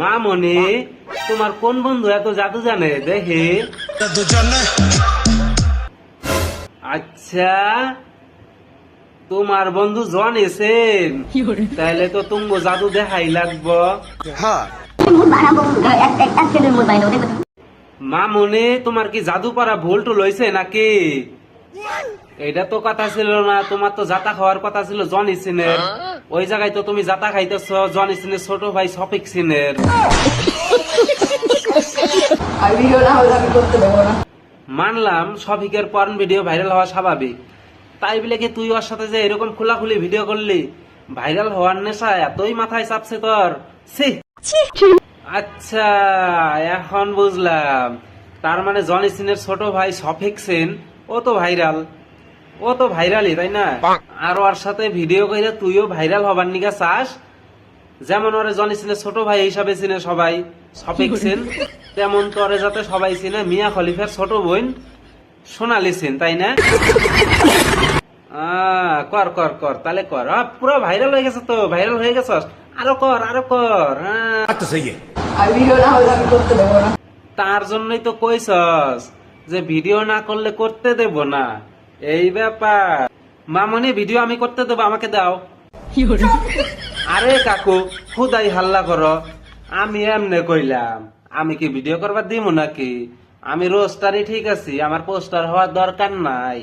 মামনি, তোমার কোন বন্ধু এত জাদু জানে দেখি? আচ্ছা, তোমার বন্ধু জন এসেন, তাহলে তো তুমি জাদু দেখাই লাগবো। মামনি, তোমার কি জাদু পারা ভুল টুল হয়েছে নাকি? এটা তো কথা ছিল না, তোমার তো জাতা খাওয়ার কথা ছিল জন ইসিনের। ওই জায়গায় তো তুমি জাতা খাইতেছ জন ইসিনের ছোট ভাই শফিক সিনের। মানলাম শফিকের পর্ন ভিডিও ভাইরাল হওয়া স্বাভাবিক, তাই বলে কি তুই ওর সাথে যে এরকম খোলাখুলি ভিডিও করলি, ভাইরাল হওয়ার নেশা এতই মাথায় চাপছে তোর? আচ্ছা, এখন বুঝলাম। তার মানে জনি সিনের ছোট ভাই শফিক সিন ও তো ভাইরাল, ও তো ভাইরালই তাই না? আর ওর সাথে ভিডিও কইরা তুইও ভাইরাল হবার নিগা চাস? যেমন ওরে জনি সিনের ছোট ভাই হিসাবে চিনে সবাই শফিক সিন, তেমন তোরে যাতে সবাই চিনে মিয়া খলিফার ছোট বোন সোনালি সিন, তাই না? কর কর কর, তাহলে কর। পুরো ভাইরাল হয়ে গেছে তো, ভাইরাল হয়ে গেছস, আরো কর আরো কর। তার জন্যই তো কইছস যে ভিডিও না করলে করতে দেব না, এই ব্যাপার। মামনি, ভিডিও আমি করতে দেবো, আমাকে দাও। আরে কাকু, খুদাই হাল্লা করো, আমি এমনে কইলাম, আমি কি ভিডিও করবার দিব নাকি? আমি রোস্টারই ঠিক আছি, আমার পোস্টার হওয়ার দরকার নাই।